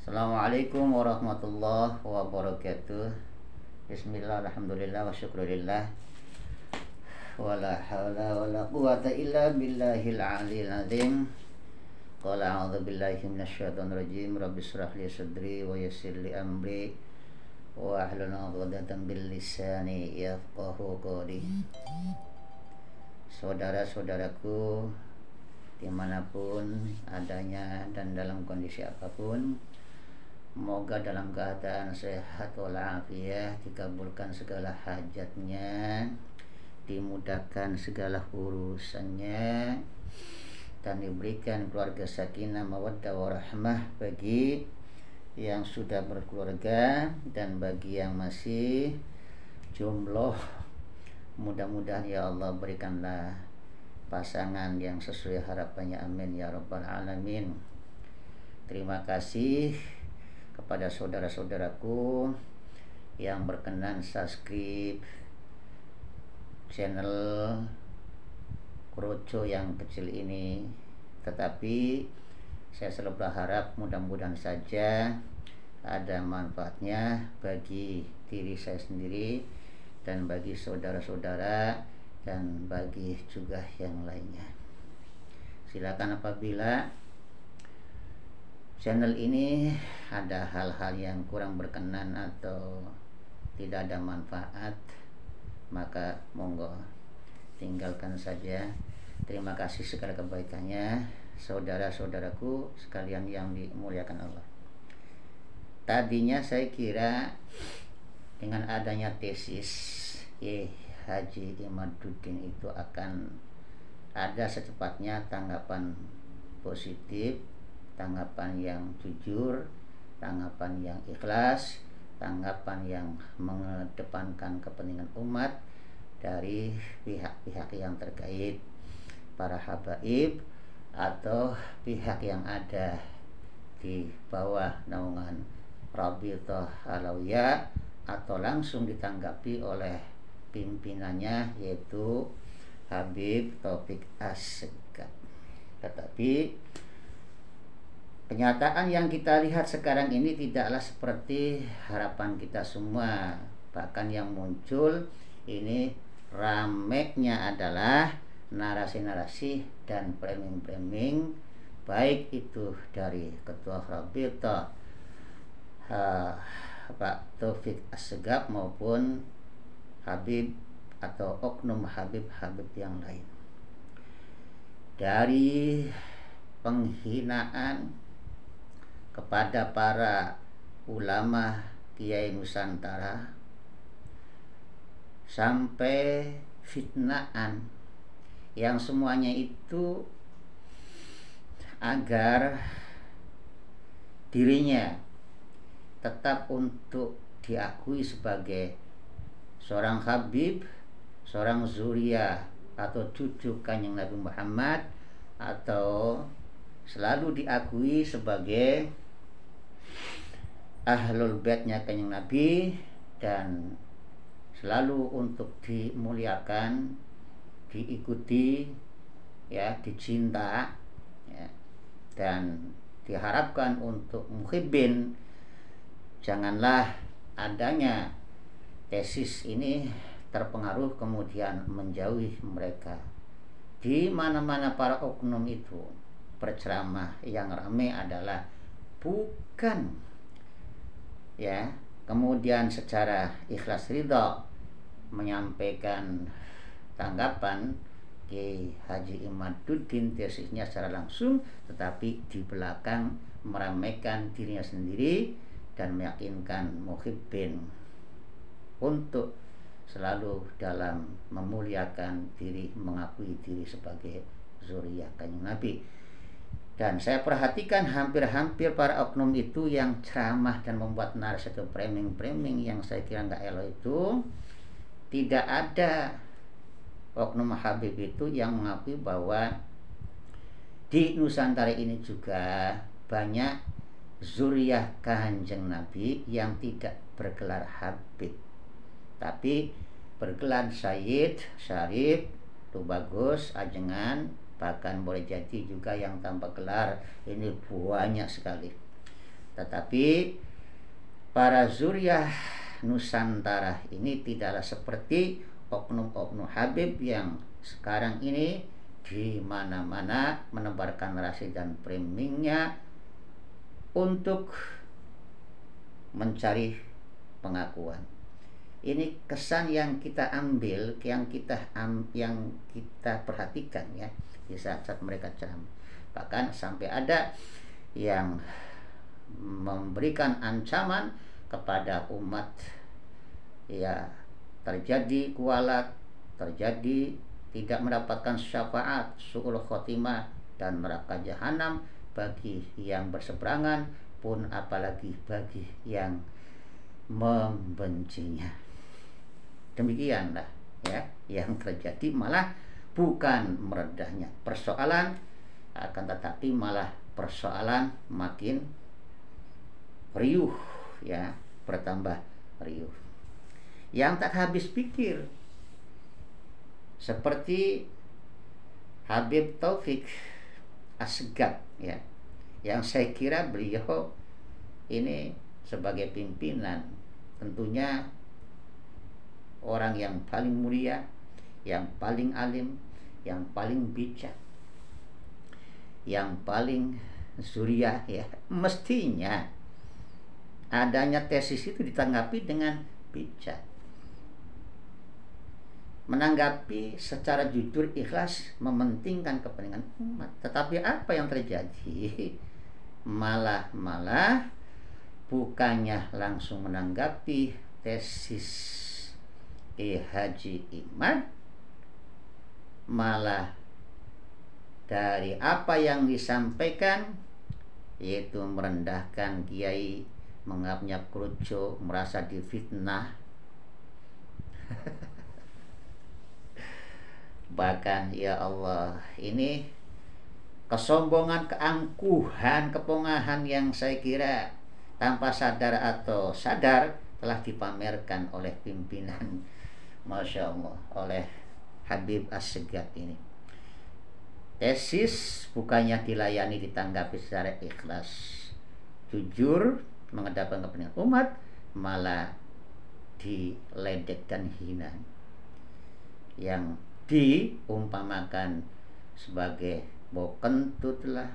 Assalamualaikum warahmatullahi wabarakatuh. Bismillah, alhamdulillah, wa syukurillah. Wala hawla wala quwata illa billahil aliyil azim. Qala a'udzu billahi minasyaitonir rajim. Rabbi shrah li sadri wa yassir li amri wa ahlul 'uqdatam bil lisani yafqahu qawli. Saudara-saudaraku dimanapun adanya dan dalam kondisi apapun, semoga dalam keadaan sehat walafiat, dikabulkan segala hajatnya, dimudahkan segala urusannya, dan diberikan keluarga sakinah mawaddah warahmah bagi yang sudah berkeluarga dan bagi yang masih jomblo. Mudah-mudahan ya Allah berikanlah pasangan yang sesuai harapannya, amin ya rabbal alamin. Terima kasih kepada saudara-saudaraku yang berkenan subscribe channel Kroco yang kecil ini. Tetapi saya selalu berharap mudah-mudahan saja ada manfaatnya bagi diri saya sendiri dan bagi saudara-saudara dan bagi juga yang lainnya. Silakan apabila channel ini ada hal-hal yang kurang berkenan atau tidak ada manfaat, maka monggo tinggalkan saja. Terima kasih segala kebaikannya, saudara-saudaraku sekalian yang dimuliakan Allah. Tadinya saya kira dengan adanya tesis Haji Imaduddin itu akan ada secepatnya tanggapan positif, tanggapan yang jujur, tanggapan yang ikhlas, tanggapan yang mengedepankan kepentingan umat dari pihak-pihak yang terkait, para habaib atau pihak yang ada di bawah naungan Rabithah Alawiyah, atau langsung ditanggapi oleh pimpinannya yaitu Habib Taufik Assegaf. Tetapi kenyataan yang kita lihat sekarang ini tidaklah seperti harapan kita semua. Bahkan yang muncul ini rameknya adalah narasi-narasi dan framing-framing, baik itu dari Ketua Rabithah Pak Taufik Assegaf maupun Habib atau oknum Habib-Habib yang lain. Dari penghinaan kepada para ulama Kiai Nusantara sampai fitnaan, yang semuanya itu agar dirinya tetap untuk diakui sebagai seorang Habib, seorang zuriyah atau cucu Kanjeng Nabi Muhammad, atau selalu diakui sebagai ahlul baitnya Kanjeng Nabi, dan selalu untuk dimuliakan, diikuti, ya, dicinta, ya, dan diharapkan untuk muhibbin. Janganlah adanya tesis ini terpengaruh kemudian menjauhi mereka. Di mana-mana para oknum itu berceramah, yang ramai adalah bukan, ya, kemudian secara ikhlas ridha menyampaikan tanggapan Kiai Haji Imaduddin tesisnya secara langsung, tetapi di belakang meramaikan dirinya sendiri dan meyakinkan muhibbin untuk selalu dalam memuliakan diri, mengakui diri sebagai zuriyah Kanjeng Nabi. Dan saya perhatikan hampir-hampir para oknum itu yang ceramah dan membuat narasi atau framing-framing yang saya kira nggak elok itu, tidak ada oknum Habib itu yang mengakui bahwa di Nusantara ini juga banyak zuriyah Kanjeng Nabi yang tidak bergelar Habib, tapi bergelar Sayyid, Syarif, Tubagus, Ajengan, bahkan boleh jadi juga yang tanpa gelar. Ini banyak sekali. Tetapi para zuriyah Nusantara ini tidaklah seperti oknum-oknum Habib yang sekarang ini di mana-mana menebarkan narasi dan framingnya untuk mencari pengakuan. Ini kesan yang kita ambil, yang kita perhatikan ya di saat-saat mereka ceramah. Bahkan sampai ada yang memberikan ancaman kepada umat, ya terjadi kualat, terjadi tidak mendapatkan syafaat, su'ul khotimah, dan neraka jahanam bagi yang berseberangan pun, apalagi bagi yang membencinya. Demikianlah ya yang terjadi, malah bukan meredahnya persoalan, akan tetapi malah persoalan makin riuh ya, bertambah riuh. Yang tak habis pikir seperti Habib Taufik Assegaf ya, yang saya kira beliau ini sebagai pimpinan tentunya orang yang paling mulia, yang paling alim, yang paling bijak, yang paling zuriyah ya, mestinya adanya tesis itu ditanggapi dengan bijak, menanggapi secara jujur, ikhlas, mementingkan kepentingan umat. Tetapi apa yang terjadi? Malah bukannya langsung menanggapi tesis Haji Imad, malah dari apa yang disampaikan, yaitu merendahkan kiai, menganggapnya kerucu, merasa difitnah. Bahkan ya Allah, ini kesombongan, keangkuhan, kepongahan yang saya kira tanpa sadar atau sadar telah dipamerkan oleh pimpinan, Masya Allah, oleh Habib Assegaf ini. Tesis bukannya dilayani, ditanggapi secara ikhlas, jujur, mengedepankan kepentingan umat, malah diledek dan hina. Yang diumpamakan sebagai bau kentut lah,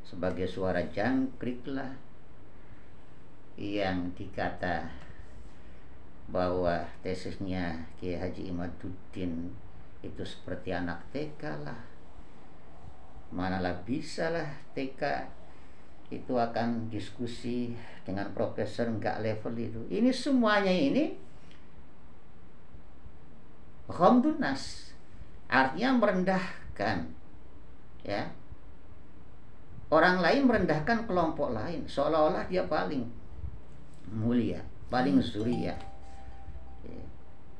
sebagai suara jangkrik lah, yang dikata bahwa tesisnya Kiai Haji Imaduddin itu seperti anak TK lah. Manalah bisa lah TK itu akan diskusi dengan profesor, enggak level itu. Ini semuanya ini ghamdun nas, artinya merendahkan ya, orang lain merendahkan kelompok lain, seolah-olah dia paling mulia, paling zuriyah,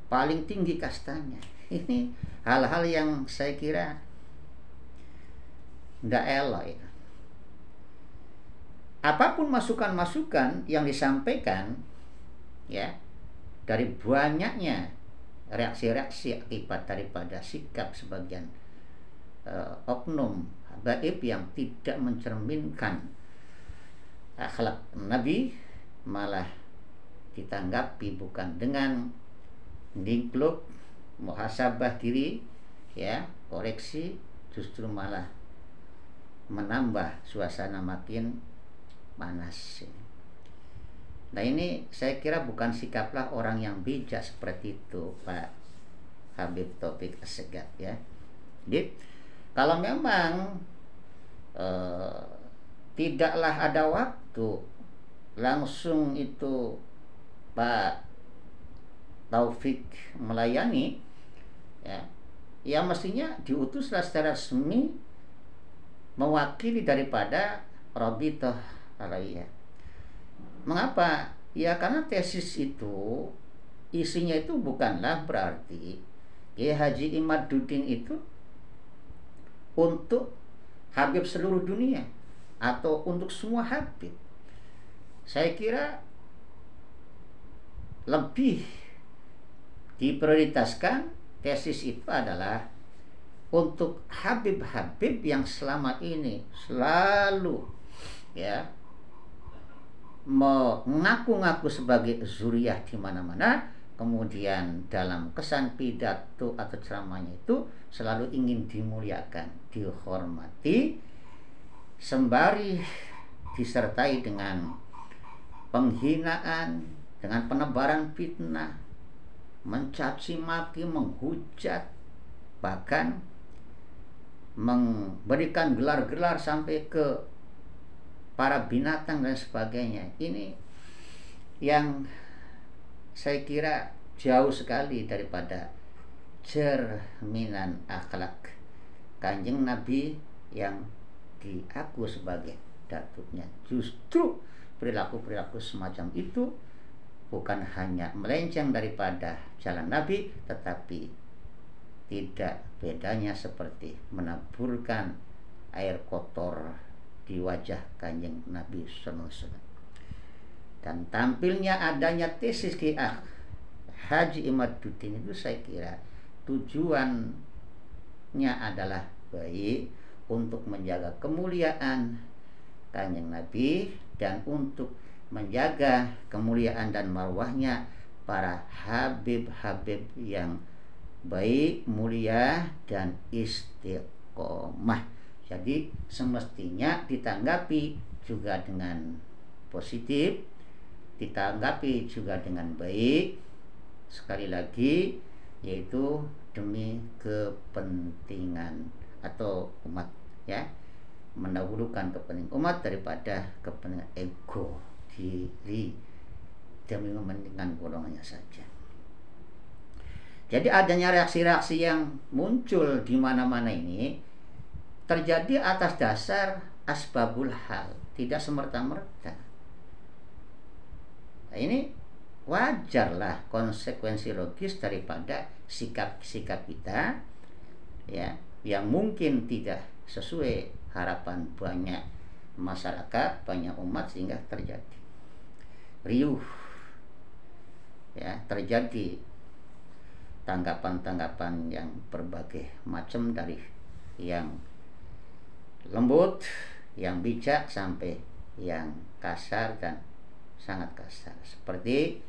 paling tinggi kastanya. Ini hal-hal yang saya kira tidak elok ya. Apapun masukan-masukan yang disampaikan ya, dari banyaknya reaksi-reaksi akibat daripada sikap sebagian oknum habaib yang tidak mencerminkan akhlak Nabi, malah ditanggapi bukan dengan nikluk, muhasabah diri ya, koreksi, justru malah menambah suasana makin panas. Nah ini saya kira bukan sikaplah orang yang bijak seperti itu Pak Habib Taufik Assegaf ya. Jadi kalau memang tidaklah ada waktu langsung itu Pak Taufik melayani ya, ya mestinya diutuslah secara resmi mewakili daripada Rabithah Alawiyah. Mengapa? Ya karena tesis itu isinya itu bukanlah berarti Kiai Haji Imaduddin itu untuk Habib seluruh dunia atau untuk semua Habib. Saya kira lebih diprioritaskan tesis itu adalah untuk Habib-Habib yang selama ini selalu ya mengaku-ngaku sebagai zuriyah di mana-mana, kemudian dalam kesan pidato atau ceramahnya itu selalu ingin dimuliakan, dihormati, sembari disertai dengan penghinaan, dengan penebaran fitnah, mencaci maki, menghujat, bahkan memberikan gelar-gelar sampai ke para binatang dan sebagainya. Ini yang saya kira jauh sekali daripada cerminan akhlak Kanjeng Nabi yang diaku sebagai datuknya. Justru perilaku-perilaku semacam itu bukan hanya melenceng daripada jalan Nabi, tetapi tidak bedanya seperti menaburkan air kotor di wajah Kanjeng Nabi SAW. Dan tampilnya adanya tesis Ki Haji Imaduddin itu saya kira tujuannya adalah baik untuk menjaga kemuliaan Kanjeng Nabi dan untuk menjaga kemuliaan dan marwahnya para habib-habib yang baik, mulia, dan istiqomah. Jadi semestinya ditanggapi juga dengan positif, ditanggapi juga dengan baik. Sekali lagi, yaitu demi kepentingan atau umat, ya, mendahulukan kepentingan umat daripada kepentingan ego diri demi mementingkan golongannya saja. Jadi adanya reaksi-reaksi yang muncul di mana-mana ini terjadi atas dasar asbabul hal, tidak semerta-merta. Nah, ini wajarlah konsekuensi logis daripada sikap-sikap kita, ya, yang mungkin tidak sesuai harapan banyak masyarakat, banyak umat, sehingga terjadi riuh, ya, terjadi tanggapan-tanggapan yang berbagai macam, dari yang lembut, yang bijak, sampai yang kasar dan sangat kasar. Seperti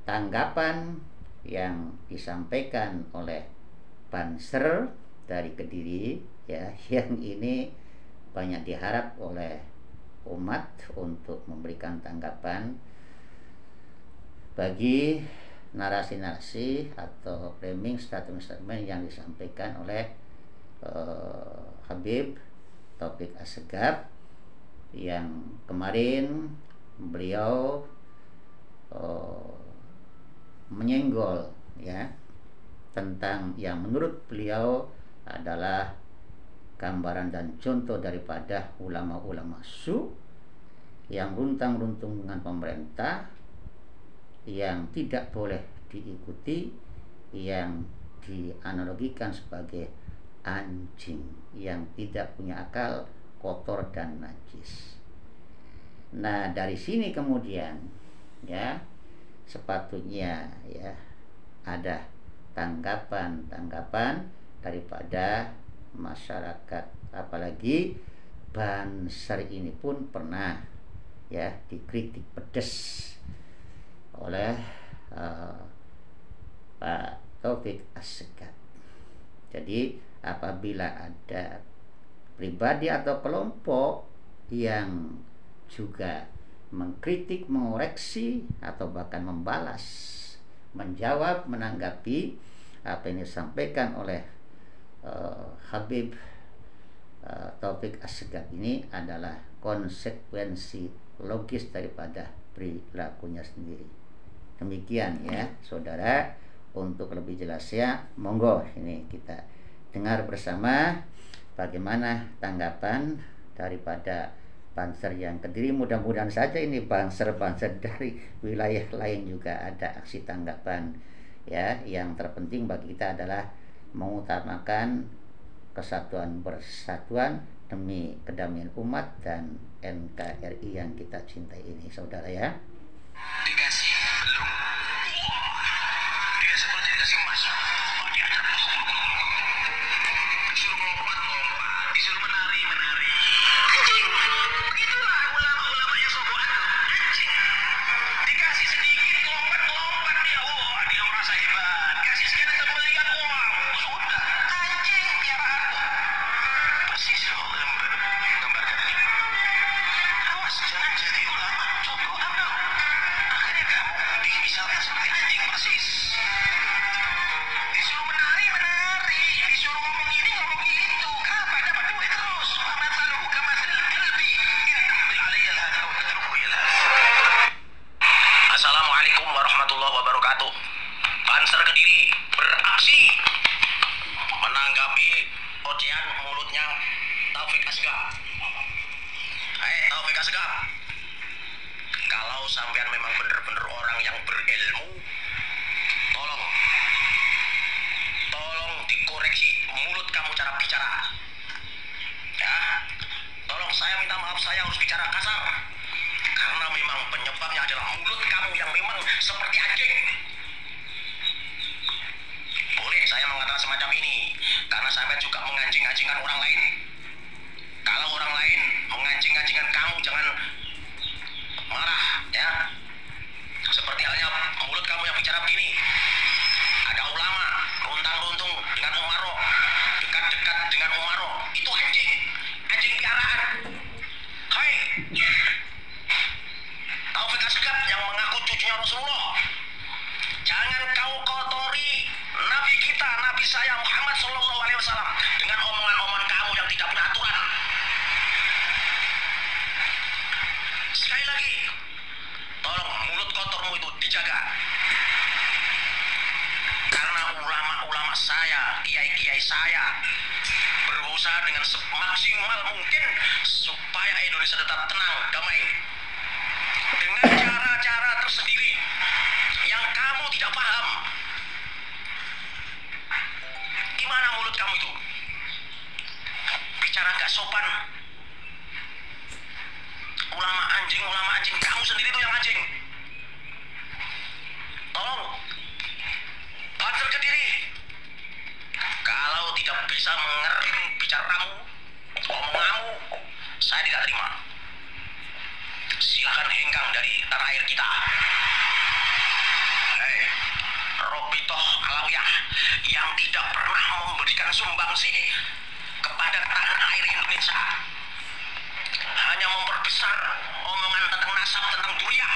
tanggapan yang disampaikan oleh Banser dari Kediri, ya, yang ini banyak diharap oleh umat untuk memberikan tanggapan bagi narasi-narasi atau framing statement-statement yang disampaikan oleh Habib Taufik Assegaf, yang kemarin beliau menyenggol, ya, tentang yang menurut beliau adalah gambaran dan contoh daripada ulama-ulama su yang runtang-runtung dengan pemerintah, yang tidak boleh diikuti, yang dianalogikan sebagai anjing yang tidak punya akal, kotor dan najis. Nah, dari sini kemudian, ya, sepatutnya, ya, ada tanggapan-tanggapan daripada masyarakat. Apalagi Banser ini pun pernah, ya, dikritik pedas oleh Pak Taufik Assegaf. Jadi apabila ada pribadi atau kelompok yang juga mengkritik, mengoreksi, atau bahkan membalas, menjawab, menanggapi apa yang disampaikan oleh Habib Taufik Assegaf, ini adalah konsekuensi logis daripada perilakunya sendiri. Demikian, ya, saudara. Untuk lebih jelasnya, monggo ini kita dengar bersama bagaimana tanggapan daripada Banser yang Kediri. Mudah-mudahan saja ini Banser-Banser dari wilayah lain juga ada aksi tanggapan, ya. Yang terpenting bagi kita adalah mengutamakan kesatuan bersatuan demi kedamaian umat dan NKRI yang kita cintai ini, saudara, ya. Dikasih belum, dia seperti dikasih emas. Disuruh lompat, disuruh menari. Anjing, begitulah ulama-ulama yang sok Asgaf, kalau sampean memang benar-benar orang yang berilmu, tolong dikoreksi mulut kamu cara bicara. Ya, tolong saya minta maaf, saya harus bicara kasar karena memang penyebabnya adalah mulut kamu yang memang seperti anjing. Boleh saya mengatakan semacam ini karena sampai juga menganjing-anjingkan orang lain. Kalau orang lain menganjing-anjingkan kamu, jangan marah ya. Seperti halnya mulut kamu yang bicara begini. Ada ulama runtang-runtung dengan umaro, dekat-dekat dengan umaro, itu anjing piaraan. Hai, Taufik Asgaf yang mengaku cucunya Rasulullah, jangan kau kotori Nabi kita, Nabi saya Muhammad Sallallahu Alaihi Wasallam dengan omongan-omongan kamu yang tidak punya aturan. Sekali lagi, tolong mulut kotormu itu dijaga. Karena ulama-ulama saya, kiai-kiai saya berusaha dengan semaksimal mungkin supaya Indonesia tetap tenang, damai. Dengan cara-cara tersendiri yang kamu tidak paham. Gimana mulut kamu itu? Bicara gak sopan. Ulama anjing, kamu sendiri tuh yang anjing. Tolong banter ke diri. Kalau tidak bisa mengerim bicaramu, omonganmu, saya tidak terima. Silakan hengkang dari tanah air kita. Hei, Robitoh Alawiyah yang tidak pernah memberikan sumbangsih kepada tanah air Indonesia, hanya memperbesar omongan tentang nasab, tentang duriyah.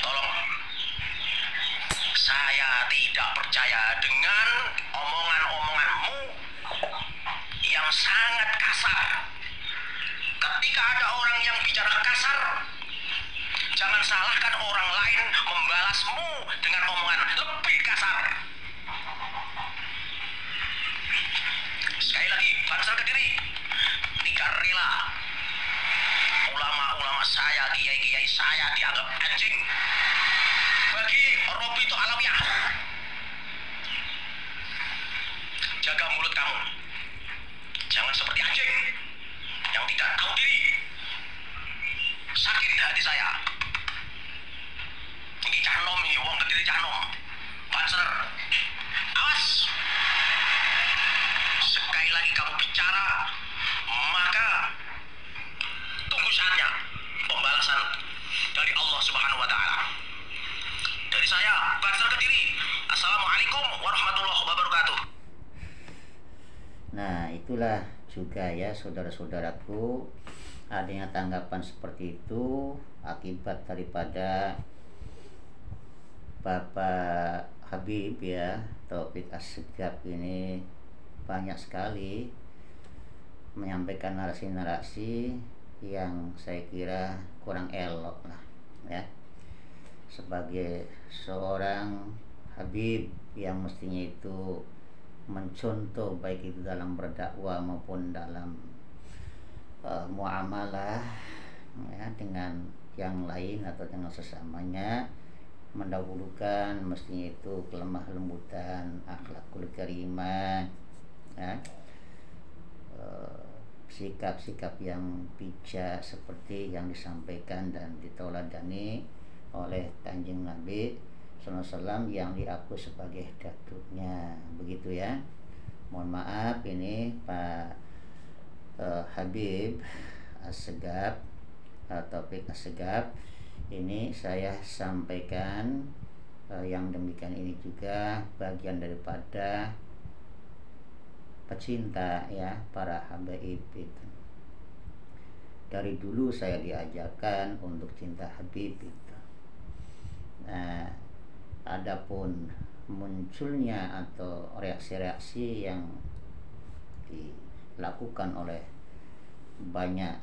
Tolong, saya tidak percaya dengan omongan-omonganmu yang sangat kasar. Ketika ada orang yang bicara kasar, jangan salahkan orang lain membalasmu dengan omongan lebih kasar. Sekali lagi, banser ke diri. Tidak rela ulama-ulama saya, kiai-kiai saya dianggap anjing. Bagi Robito Alawiyah, jaga mulut kamu. Jangan seperti anjing yang tidak tahu diri. Sakit hati saya. Ini canom ini, wong kediri canom. Banser, awas. Sekali lagi kamu bicara, maka tunggu saatnya pembalasan dari Allah Subhanahu wa Ta'ala. Dari saya, Banser Kediri. Assalamualaikum warahmatullahi wabarakatuh. Nah, itulah juga ya saudara-saudaraku, adanya tanggapan seperti itu akibat daripada Bapak Habib ya, Taufik Asgaf ini banyak sekali menyampaikan narasi-narasi yang saya kira kurang elok lah ya. Sebagai seorang Habib yang mestinya itu mencontoh baik itu dalam berdakwah maupun dalam muamalah ya, dengan yang lain atau dengan sesamanya, mendahulukan mestinya itu kelemah lembutan, akhlakul karimah ya, sikap-sikap yang bijak seperti yang disampaikan dan ditoladani oleh Kanjeng Nabi SAW yang diaku sebagai datuknya, begitu ya. Mohon maaf ini Pak Habib Asgaf, Taufik Asgaf, ini saya sampaikan yang demikian ini juga bagian daripada pecinta ya, para habaib itu. Dari dulu saya diajarkan untuk cinta Habib itu. Nah, adapun munculnya atau reaksi-reaksi yang dilakukan oleh banyak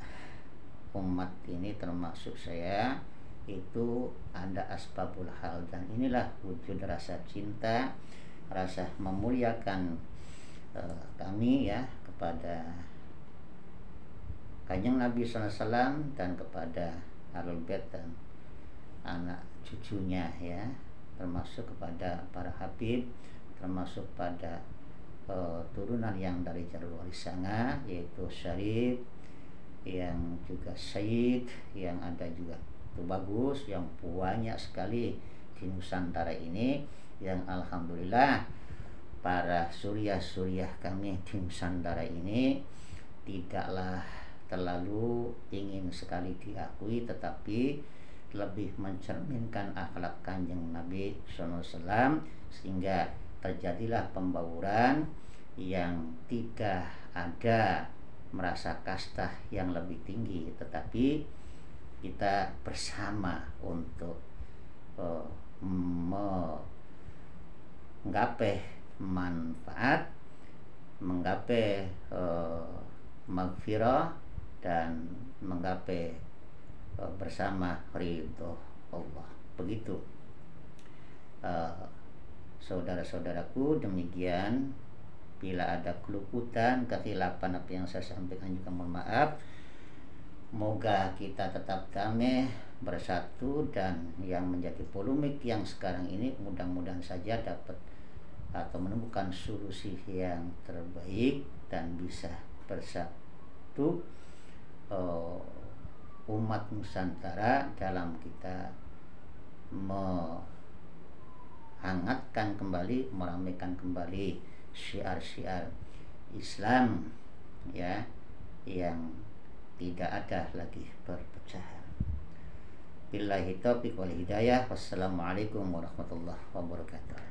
umat ini termasuk saya, itu ada asbabul hal, dan inilah wujud rasa cinta, rasa memuliakan kami ya kepada Kanjeng Nabi SAW dan kepada Ahlul Bait dan anak cucunya ya, termasuk kepada para habib, termasuk pada turunan yang dari jalur waris sanga, yaitu Syarif, yang juga Sayyid, yang ada juga itu bagus, yang banyak sekali di Nusantara ini, yang alhamdulillah para suriah kami di Nusantara ini tidaklah terlalu ingin sekali diakui, tetapi lebih mencerminkan akhlak Kanjeng Nabi SAW, sehingga terjadilah pembauran yang tidak ada merasa kasta yang lebih tinggi, tetapi kita bersama untuk menggapai manfaat, menggapai maghfirah, dan menggapai bersama ridho Allah. Begitu saudara-saudaraku, demikian. Bila ada keluputan, kekhilafan apa yang saya sampaikan juga mohon maaf. Moga kita tetap damai, bersatu, dan yang menjadi polemik yang sekarang ini mudah-mudahan saja dapat atau menemukan solusi yang terbaik dan bisa bersatu umat Nusantara dalam kita menghangatkan kembali, meramaikan kembali syiar-syiar Islam ya, yang tidak ada lagi perpecahan. Billahi taufiq wal hidayah. Wassalamualaikum warahmatullahi wabarakatuh.